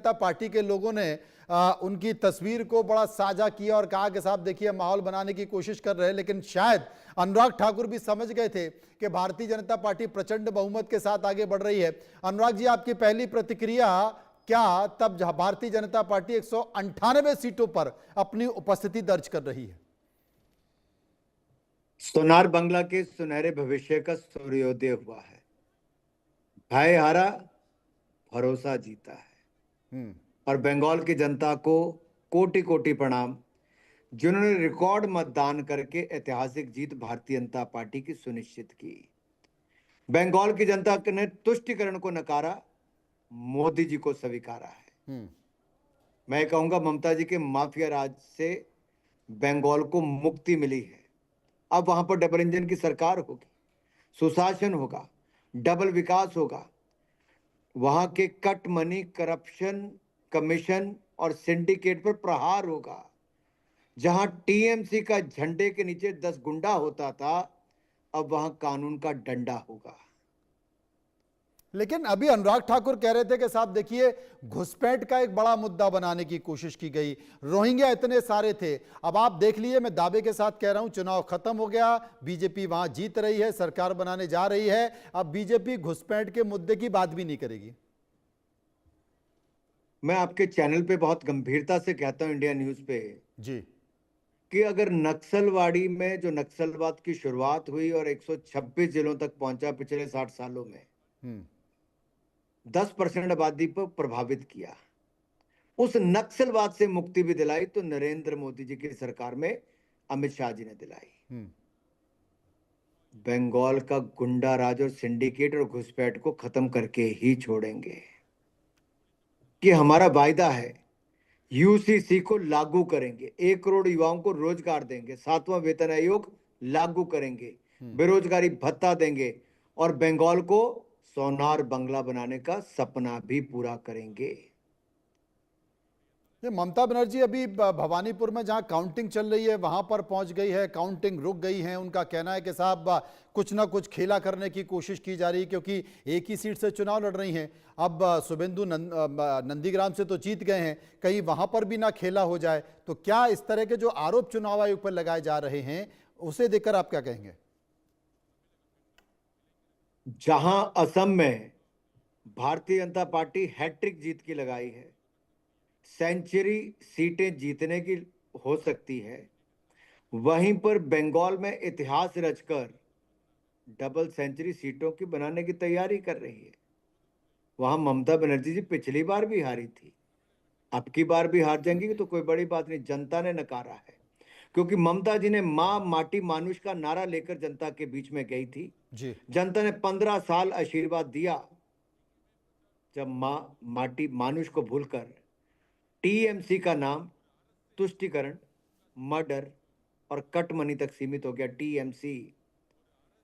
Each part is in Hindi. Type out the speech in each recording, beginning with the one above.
जनता पार्टी के लोगों ने उनकी तस्वीर को बड़ा साझा किया और कहा कि साहब देखिए माहौल बनाने की कोशिश कर रहे हैं, लेकिन शायद अनुराग ठाकुर भी समझ गए थे कि भारतीय जनता पार्टी प्रचंड बहुमत के साथ आगे बढ़ रही है। अनुराग जी, आपकी पहली प्रतिक्रिया क्या तब भारतीय जनता पार्टी 198 सीटों पर अपनी उपस्थिति दर्ज कर रही है? सोनार बंगला के सुनहरे भविष्य का सूर्योदय हुआ है। भय हारा, भरोसा जीता है। और बंगाल की जनता को कोटि कोटि प्रणाम, जिन्होंने रिकॉर्ड मतदान करके ऐतिहासिक जीत भारतीय जनता पार्टी की सुनिश्चित की। बंगाल की जनता ने तुष्टीकरण को नकारा, मोदी जी को स्वीकारा है। मैं कहूंगा ममता जी के माफिया राज से बंगाल को मुक्ति मिली है। अब वहां पर डबल इंजन की सरकार होगी, सुशासन होगा, डबल विकास होगा। वहां के कट मनी, करप्शन, कमीशन और सिंडिकेट पर प्रहार होगा। जहां टीएमसी का झंडे के नीचे 10 गुंडा होता था, अब वहां कानून का डंडा होगा। लेकिन अभी अनुराग ठाकुर कह रहे थे कि साहब देखिए घुसपैठ का एक बड़ा मुद्दा बनाने की कोशिश की गई, रोहिंग्या इतने सारे थे। अब आप देख लीजिए, मैं दावे के साथ कह रहा हूं, चुनाव खत्म हो गया, बीजेपी वहां जीत रही है, सरकार बनाने जा रही है। अब बीजेपी घुसपैठ के मुद्दे की बात भी नहीं करेगी। मैं आपके चैनल पे बहुत गंभीरता से कहता हूं, इंडिया न्यूज पे जी, कि अगर नक्सलवाड़ी में जो नक्सलवाद की शुरुआत हुई और 126 जिलों तक पहुंचा पिछले 60 सालों में, 10% आबादी पर प्रभावित किया, उस नक्सलवाद से मुक्ति भी दिलाई तो नरेंद्र मोदी जी की सरकार में अमित शाह जी ने दिलाई। बंगाल का गुंडा राज और सिंडिकेट और घुसपैठ को खत्म करके ही छोड़ेंगे। कि हमारा वायदा है, यूसीसी को लागू करेंगे, 1 करोड़ युवाओं को रोजगार देंगे, 7वां वेतन आयोग लागू करेंगे, बेरोजगारी भत्ता देंगे और बंगाल को सोनार बंगला बनाने का सपना भी पूरा करेंगे। ये ममता बनर्जी अभी भवानीपुर में जहां काउंटिंग चल रही है वहां पर पहुंच गई है, काउंटिंग रुक गई है। उनका कहना है कि साहब कुछ ना कुछ खेला करने की कोशिश की जा रही है, क्योंकि एक ही सीट से चुनाव लड़ रही हैं। अब शुभेंदु नंदीग्राम से तो जीत गए हैं, कहीं वहां पर भी ना खेला हो जाए। तो क्या इस तरह के जो आरोप चुनाव आयोग पर लगाए जा रहे हैं उसे देखकर आप क्या कहेंगे? जहां असम में भारतीय जनता पार्टी हैट्रिक जीत की लगाई है, सेंचुरी सीटें जीतने की हो सकती है, वहीं पर बंगाल में इतिहास रचकर डबल सेंचुरी सीटों की बनाने की तैयारी कर रही है। वहां ममता बनर्जी जी पिछली बार भी हारी थी, अब की बार भी हार जाएंगी तो कोई बड़ी बात नहीं, जनता ने नकारा है। क्योंकि ममता जी ने मां माटी मानुष का नारा लेकर जनता के बीच में गई थी जी, जनता ने 15 साल आशीर्वाद दिया। जब मां माटी मानुष को भूलकर टीएमसी का नाम तुष्टीकरण, मर्डर और कट मनी तक सीमित हो गया, टीएमसी,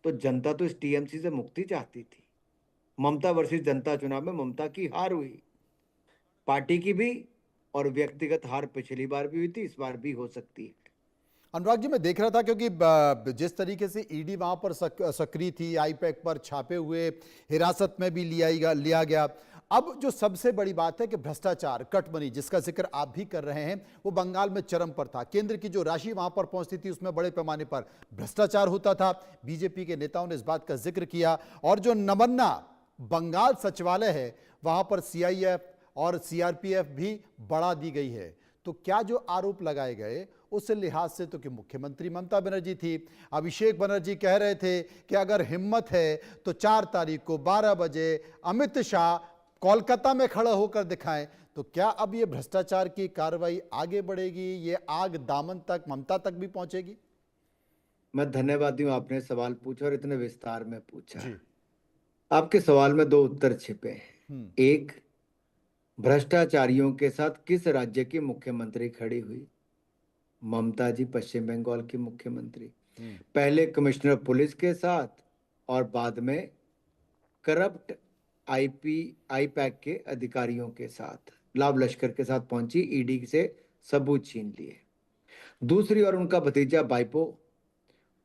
तो जनता तो इस टीएमसी से मुक्ति चाहती थी। ममता वर्सेस जनता चुनाव में ममता की हार हुई, पार्टी की भी, और व्यक्तिगत हार पिछली बार भी हुई थी, इस बार भी हो सकती है। अनुराग जी, मैं देख रहा था क्योंकि जिस तरीके से ईडी वहां पर सक्रिय थी, आईपैक पर छापे हुए, हिरासत में भी लिया गया। अब जो सबसे बड़ी बात है कि भ्रष्टाचार, कट मनी, जिसका जिक्र आप भी कर रहे हैं, वो बंगाल में चरम पर था। केंद्र की जो राशि वहां पर पहुंचती थी उसमें बड़े पैमाने पर भ्रष्टाचार होता था। बीजेपी के नेताओं ने इस बात का जिक्र किया। और जो नमन्ना बंगाल सचिवालय है वहां पर सीआईएफ और सीआरपीएफ भी बढ़ा दी गई है। तो क्या जो आरोप लगाए गए उस लिहाज से तो कि मुख्यमंत्री ममता बनर्जी थी, अभिषेक बनर्जी कह रहे थे कि अगर हिम्मत है तो 4 तारीख को 12 बजे अमित शाह कोलकाता में खड़ा होकर दिखाएं। तो क्या अब ये भ्रष्टाचार की कार्रवाई आगे बढ़ेगी, ये आग दामन तक, ममता तक भी पहुंचेगी? मैं धन्यवादी हूं, आपने सवाल पूछा और इतने विस्तार में पूछा। जी, आपके सवाल में 2 उत्तर छिपे हैं। एक, भ्रष्टाचारियों के साथ किस राज्य की मुख्यमंत्री खड़ी हुई? ममता जी पश्चिम बंगाल की मुख्यमंत्री, पहले कमिश्नर पुलिस के साथ और बाद में करप्ट आईपैक के अधिकारियों के साथ, लाभ लश्कर के साथ पहुंची, ईडी से सबूत छीन लिए। दूसरी ओर उनका भतीजा बाइपो,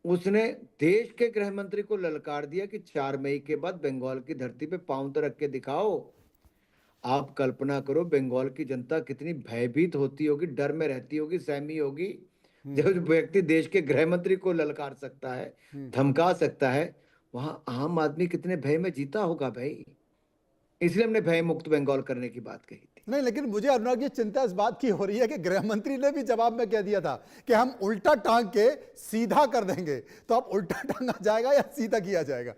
उसने देश के गृह मंत्री को ललकार दिया कि 4 मई के बाद बंगाल की धरती पे पांव तो रख के दिखाओ। आप कल्पना करो बंगाल की जनता कितनी भयभीत होती होगी, डर में रहती होगी, सहमी होगी। जब व्यक्ति देश के गृह मंत्री को ललकार सकता है, धमका सकता है, वहां आम आदमी कितने भय में जीता होगा भाई। इसलिए हमने भय मुक्त बंगाल करने की बात कही थी। नहीं, लेकिन मुझे अनुराग ये चिंता इस बात की हो रही है कि गृह मंत्री ने भी जवाब में कह दिया था कि हम उल्टा टांग के सीधा कर देंगे। तो अब उल्टा टांगा जाएगा या सीधा किया जाएगा?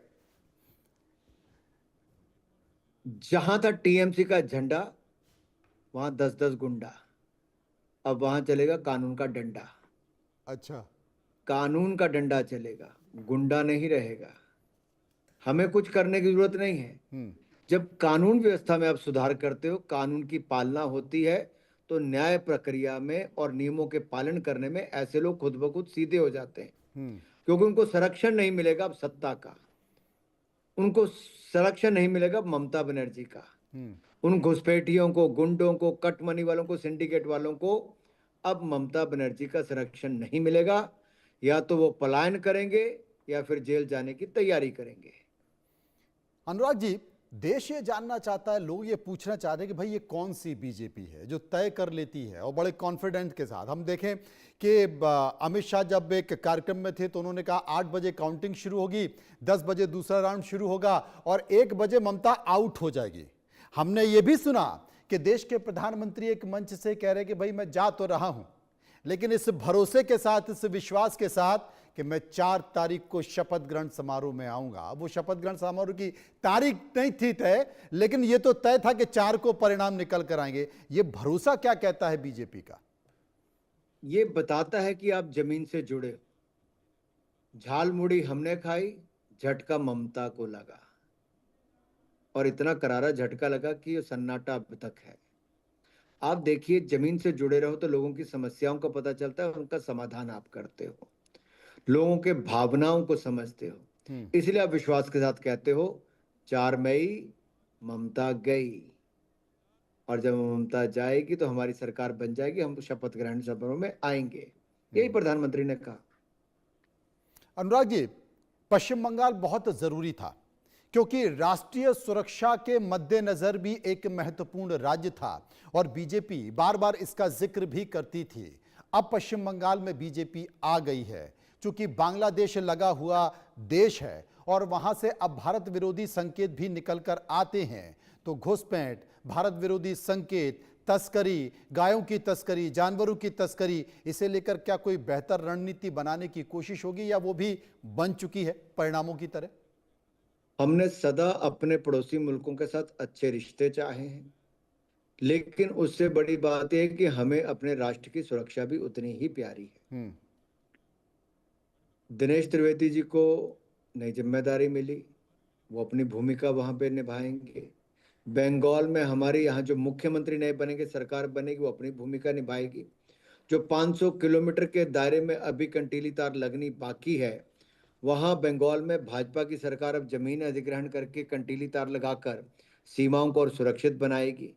जहां था टीएमसी का झंडा, वहां 10-10 गुंडा। अब वहां चलेगा कानून का डंडा। अच्छा। कानून का डंडा चलेगा, गुंडा नहीं रहेगा। हमें कुछ करने की जरूरत नहीं है। जब कानून व्यवस्था में आप सुधार करते हो, कानून की पालना होती है, तो न्याय प्रक्रिया में और नियमों के पालन करने में ऐसे लोग खुद ब खुद सीधे हो जाते हैं। क्योंकि उनको संरक्षण नहीं मिलेगा अब सत्ता का, उनको संरक्षण नहीं मिलेगा ममता बनर्जी का। उन घुसपैठियों को, गुंडों को, कट मनी वालों को, सिंडिकेट वालों को अब ममता बनर्जी का संरक्षण नहीं मिलेगा। या तो वो पलायन करेंगे या फिर जेल जाने की तैयारी करेंगे। अनुराग जी, देश ये जानना चाहता है, लोग ये पूछना चाहते हैं कि भाई ये कौन सी बीजेपी है जो तय कर लेती है और बड़े कॉन्फिडेंस के साथ। हम देखें कि अमित शाह जब एक कार्यक्रम में थे तो उन्होंने कहा 8 बजे काउंटिंग शुरू होगी, 10 बजे दूसरा राउंड शुरू होगा और 1 बजे ममता आउट हो जाएगी। हमने ये भी सुना कि देश के प्रधानमंत्री एक मंच से कह रहे कि भाई मैं जा तो रहा हूं, लेकिन इस भरोसे के साथ, इस विश्वास के साथ कि मैं 4 तारीख को शपथ ग्रहण समारोह में आऊंगा। वो शपथ ग्रहण समारोह की तारीख नहीं थी तय, लेकिन ये तो तय था कि 4 को परिणाम निकल कर आएंगे। ये भरोसा क्या कहता है बीजेपी का? ये बताता है कि आप जमीन से जुड़े हो। झाल मुड़ी हमने खाई, झटका ममता को लगा, और इतना करारा झटका लगा कि ये सन्नाटा अब तक है। आप देखिए, जमीन से जुड़े रहो तो लोगों की समस्याओं का पता चलता है, उनका समाधान आप करते हो, लोगों के भावनाओं को समझते हो। इसलिए आप विश्वास के साथ कहते हो 4 मई ममता गई, और जब ममता जाएगी तो हमारी सरकार बन जाएगी, हम शपथ ग्रहण समारोह में आएंगे। यही प्रधानमंत्री ने कहा। अनुराग जी, पश्चिम बंगाल बहुत जरूरी था क्योंकि राष्ट्रीय सुरक्षा के मद्देनजर भी एक महत्वपूर्ण राज्य था और बीजेपी बार बार इसका जिक्र भी करती थी। अब पश्चिम बंगाल में बीजेपी आ गई है। चूंकि बांग्लादेश लगा हुआ देश है और वहां से अब भारत विरोधी संकेत भी निकल कर आते हैं, तो घुसपैठ, भारत विरोधी संकेत, तस्करी, गायों की तस्करी, जानवरों की तस्करी, इसे लेकर क्या कोई बेहतर रणनीति बनाने की कोशिश होगी या वो भी बन चुकी है परिणामों की तरह? हमने सदा अपने पड़ोसी मुल्कों के साथ अच्छे रिश्ते चाहे हैं, लेकिन उससे बड़ी बात यह है कि हमें अपने राष्ट्र की सुरक्षा भी उतनी ही प्यारी है। दिनेश त्रिवेदी जी को नई जिम्मेदारी मिली, वो अपनी भूमिका वहां पे निभाएंगे। बंगाल में हमारे यहाँ जो मुख्यमंत्री नए बनेंगे, सरकार बनेगी, वो अपनी भूमिका निभाएगी। जो 500 किलोमीटर के दायरे में अभी कंटीली तार लगनी बाकी है, वहां बंगाल में भाजपा की सरकार अब जमीन अधिग्रहण करके कंटीली तार लगाकर सीमाओं को और सुरक्षित बनाएगी।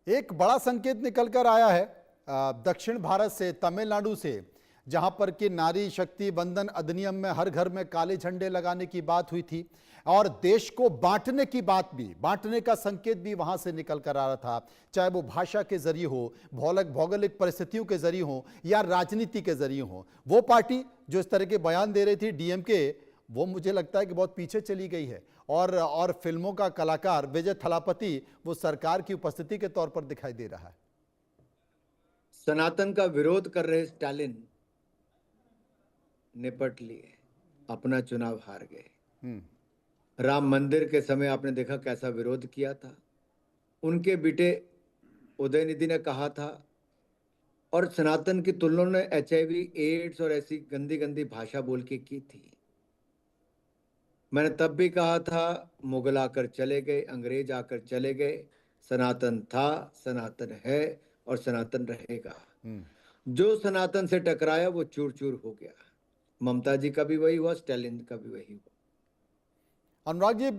एक बड़ा संकेत निकल कर आया है दक्षिण भारत से, तमिलनाडु से, जहां पर कि नारी शक्ति वंदन अधिनियम में हर घर में काले झंडे लगाने की बात हुई थी और देश को बांटने की बात भी, बांटने का संकेत भी वहां से निकल कर आ रहा था। चाहे वो भाषा के जरिए हो, भौगोलिक परिस्थितियों के जरिए हो या राजनीति के जरिए हो। वो पार्टी जो इस तरह के बयान दे रही थी, डीएमके, वो मुझे लगता है कि बहुत पीछे चली गई है और फिल्मों का कलाकार विजय थलापति वो सरकार की उपस्थिति के तौर पर दिखाई दे रहा है। सनातन का विरोध कर रहे स्टालिन निपट लिए, अपना चुनाव हार गए। राम मंदिर के समय आपने देखा कैसा विरोध किया था। उनके बेटे उदयनिधि ने कहा था, और सनातन की तुलना ने HIV, एड्स और ऐसी गंदी गंदी भाषा बोल के की थी। मैंने तब भी कहा था, मुगल आकर चले गए, अंग्रेज आकर चले गए, सनातन था, सनातन है और सनातन रहेगा। जो सनातन से टकराया वो चूर चूर हो गया। ममता जी का भी वही हुआ, स्टालिन का भी वही हुआ। अनुराग जी,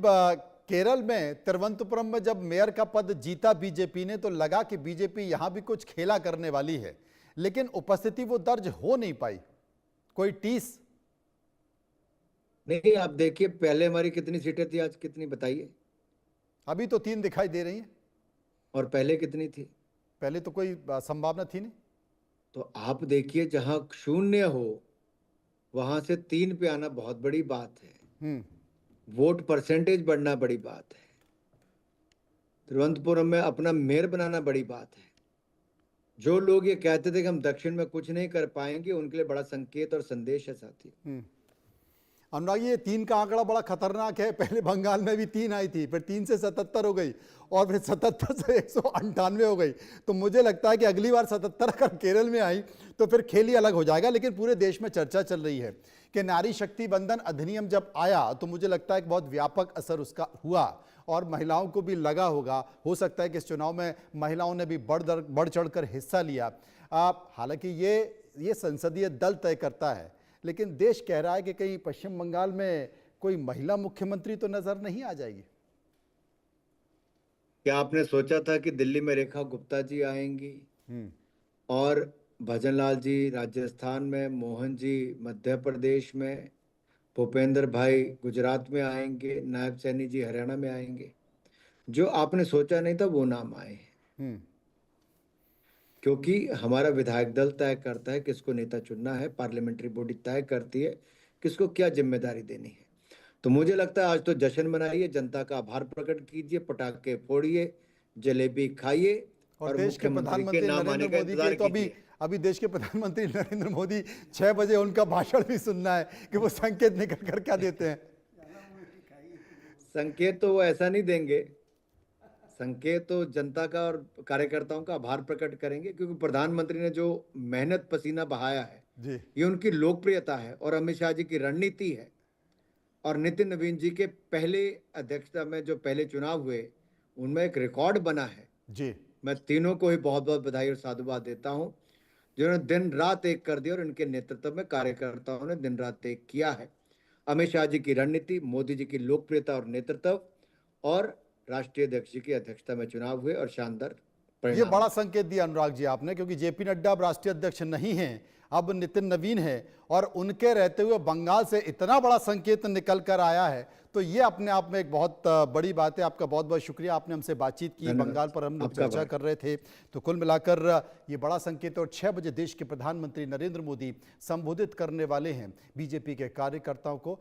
केरल में तिरुवनंतपुरम में जब मेयर का पद जीता बीजेपी ने तो लगा कि बीजेपी यहां भी कुछ खेला करने वाली है, लेकिन उपस्थिति वो दर्ज हो नहीं पाई। कोई टीस नहीं। आप देखिए पहले हमारी कितनी सीटें थी, आज कितनी बताइए। अभी तो 3 दिखाई दे रही हैं। और पहले कितनी थी? पहले तो कोई संभावना थी नहीं। तो आप देखिए, जहां शून्य हो वहां से 3 पे आना बहुत बड़ी बात है। वोट परसेंटेज बढ़ना बड़ी बात है। तिरुवनंतपुरम में अपना मेयर बनाना बड़ी बात है। जो लोग ये कहते थे कि हम दक्षिण में कुछ नहीं कर पाएंगे, उनके लिए बड़ा संकेत और संदेश है साथी। अनुराग, ये 3 का आंकड़ा बड़ा खतरनाक है। पहले बंगाल में भी 3 आई थी, फिर 3 से 77 हो गई और फिर 77 से 198 हो गई। तो मुझे लगता है कि अगली बार 77 अगर केरल में आई तो फिर खेल ही अलग हो जाएगा। लेकिन पूरे देश में चर्चा चल रही है कि नारी शक्ति बंधन अधिनियम जब आया तो मुझे लगता है कि बहुत व्यापक असर उसका हुआ और महिलाओं को भी लगा होगा। हो सकता है कि इस चुनाव में महिलाओं ने भी बढ़ चढ़कर हिस्सा लिया। हालांकि ये संसदीय दल तय करता है, लेकिन देश कह रहा है कि कहीं पश्चिम बंगाल में कोई महिला मुख्यमंत्री तो नजर नहीं आ जाएगी। क्या आपने सोचा था कि दिल्ली में रेखा गुप्ता जी आएंगी और भजनलाल जी राजस्थान में, मोहन जी मध्य प्रदेश में, भूपेंद्र भाई गुजरात में आएंगे, नायब सैनी जी हरियाणा में आएंगे? जो आपने सोचा नहीं था वो नाम आए हैं। क्योंकि हमारा विधायक दल तय करता है किसको नेता चुनना है, पार्लियामेंट्री बॉडी तय करती है किसको क्या जिम्मेदारी देनी है। तो मुझे लगता है आज तो जश्न मनाइए, जनता का आभार प्रकट कीजिए, पटाखे फोड़िए, जलेबी खाइए और देश के मुख्यमंत्री के प्रधानमंत्री नाम आने नरेंद्र का मोदी के इंतजार तो कीजिए। अभी देश के प्रधानमंत्री नरेंद्र मोदी 6 बजे उनका भाषण भी सुनना है कि वो संकेत निकल कर क्या देते हैं। संकेत तो वो ऐसा नहीं देंगे, संकेत तो जनता का और कार्यकर्ताओं का आभार प्रकट करेंगे, क्योंकि प्रधानमंत्री ने जो मेहनत पसीना बहाया है जी, ये उनकी लोकप्रियता है और अमित शाह जी की रणनीति है। और नितिन नवीन जी के पहले अध्यक्षता में जो पहले चुनाव हुए उनमें एक रिकॉर्ड बना है। जी, मैं तीनों को ही बहुत बहुत बधाई और साधुवाद देता हूं, जिन्होंने दिन रात एक कर दिया और इनके नेतृत्व में कार्यकर्ताओं ने दिन रात एक किया है। अमित शाह जी की रणनीति, मोदी जी की लोकप्रियता और नेतृत्व और राष्ट्रीय अध्यक्ष जी की अध्यक्षता में चुनाव हुए और शानदार ये परिणाम। बड़ा संकेत दिया अनुराग जी आपने, क्योंकि जेपी नड्डा अब राष्ट्रीय अध्यक्ष नहीं हैं, अब नितिन नवीन है और उनके रहते हुए बंगाल से इतना बड़ा संकेत निकल कर आया है, तो ये अपने आप में एक बहुत बड़ी बात है। आपका बहुत बहुत शुक्रिया, आपने हमसे बातचीत की। बंगाल पर हम लोग चर्चा कर रहे थे। तो कुल मिलाकर ये बड़ा संकेत, और 6 बजे देश के प्रधानमंत्री नरेंद्र मोदी संबोधित करने वाले हैं बीजेपी के कार्यकर्ताओं को।